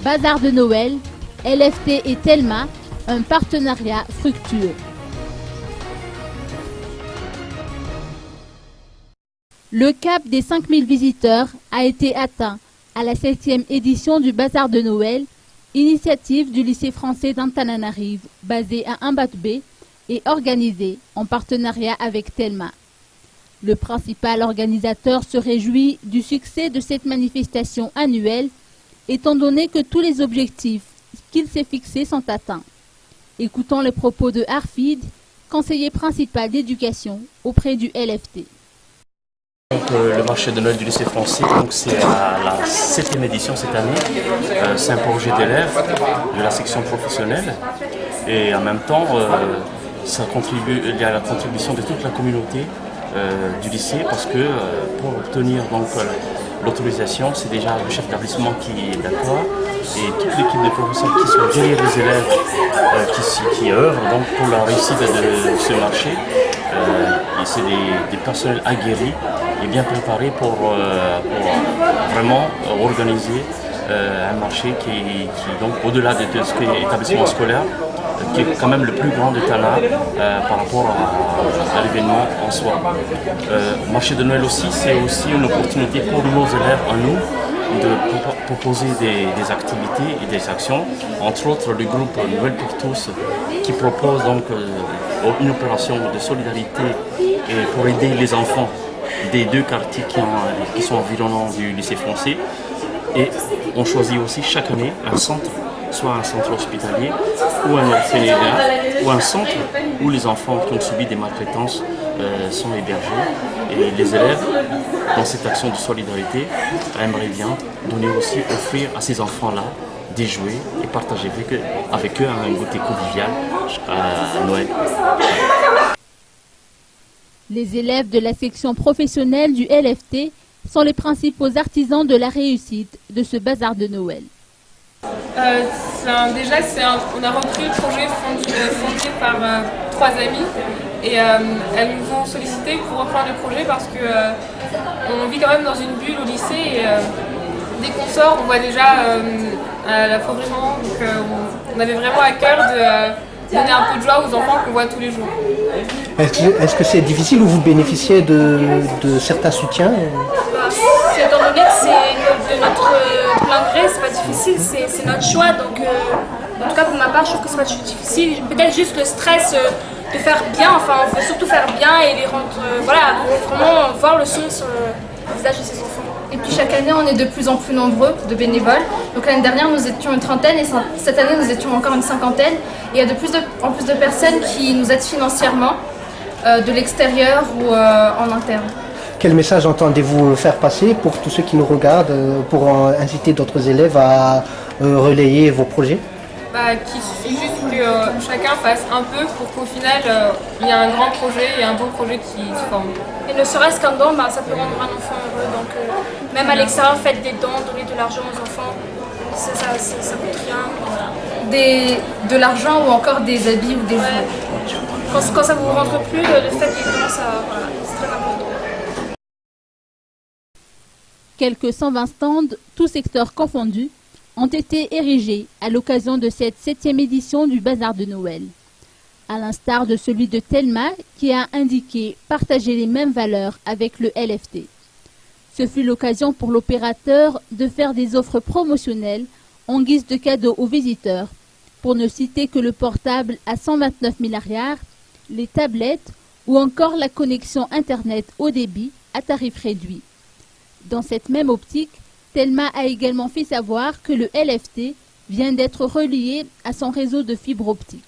Bazar de Noël, LFT et Telma, un partenariat fructueux. Le cap des 5000 visiteurs a été atteint à la 7e édition du Bazar de Noël, initiative du lycée français d'Antananarive, basé à Mbatbé et organisée en partenariat avec Telma. Le principal organisateur se réjouit du succès de cette manifestation annuelle, étant donné que tous les objectifs qu'il s'est fixés sont atteints. Écoutons les propos de Arfid, conseiller principal d'éducation auprès du LFT. Donc, le marché de Noël du lycée français, c'est à la 7e édition cette année. C'est un projet d'élèves de la section professionnelle et en même temps il y a la contribution de toute la communauté du lycée parce que pour obtenir l'autorisation, c'est déjà le chef d'établissement qui est d'accord et toute l'équipe de professeurs qui sont derrière les élèves qui œuvrent donc pour la réussite de ce marché. C'est des personnels aguerris et bien préparés pour vraiment organiser un marché qui donc au-delà de ce qu'est l'établissement scolaire, qui est quand même le plus grand de Tana par rapport à l'événement en soi. Le marché de Noël aussi, c'est aussi une opportunité pour nos élèves à nous de proposer des activités et des actions, entre autres le groupe Noël pour tous qui propose donc une opération de solidarité et pour aider les enfants des 2 quartiers qui sont environnants du lycée français. Et on choisit aussi chaque année un centre, soit un centre hospitalier ou un orphelinat ou un centre où les enfants qui ont subi des maltraitances sont hébergés. Et les élèves, dans cette action de solidarité, aimeraient bien donner aussi, offrir à ces enfants-là des jouets et partager avec eux un goûter convivial à Noël. Les élèves de la section professionnelle du LFT sont les principaux artisans de la réussite de ce bazar de Noël. On a repris le projet fondé par 3 amies et elles nous ont sollicité pour reprendre le projet parce qu'on vit quand même dans une bulle au lycée et dès qu'on sort on voit déjà l'appauvrissement. Donc on avait vraiment à cœur de donner un peu de joie aux enfants qu'on voit tous les jours. Est-ce que c'est difficile ou vous bénéficiez de certains soutiens? Étant donné que c'est de notre plein gré, c'est pas difficile, c'est notre choix. Donc, en tout cas pour ma part, je trouve que c'est pas difficile. Peut-être juste le stress de faire bien. Enfin, on veut surtout faire bien et les rendre, vraiment voir le son sur le visage de ces enfants. Et puis chaque année, on est de plus en plus nombreux de bénévoles. Donc l'année dernière, nous étions une trentaine et cette année, nous étions encore une cinquantaine. Et il y a en plus de personnes qui nous aident financièrement, de l'extérieur ou en interne. Quel message entendez-vous faire passer pour tous ceux qui nous regardent, pour inciter d'autres élèves à relayer vos projets? Qu'il suffit juste que chacun fasse un peu pour qu'au final, il y ait un grand projet et un beau projet qui se forme. Et ne serait-ce qu'un don, ça peut rendre un enfant heureux. Donc même à l'extérieur, faites des dons, donnez de l'argent aux enfants, ça coûte rien. De l'argent ou encore des habits ou des jouets. Quand ça vous rentre plus, le fait des dons, c'est très important. Quelques 120 stands, tous secteurs confondus, ont été érigés à l'occasion de cette 7e édition du Bazar de Noël. À l'instar de celui de Telma qui a indiqué partager les mêmes valeurs avec le LFT. Ce fut l'occasion pour l'opérateur de faire des offres promotionnelles en guise de cadeaux aux visiteurs, pour ne citer que le portable à 129 milliards, les tablettes ou encore la connexion Internet haut débit à tarif réduit. Dans cette même optique, Telma a également fait savoir que le LFT vient d'être relié à son réseau de fibre optique.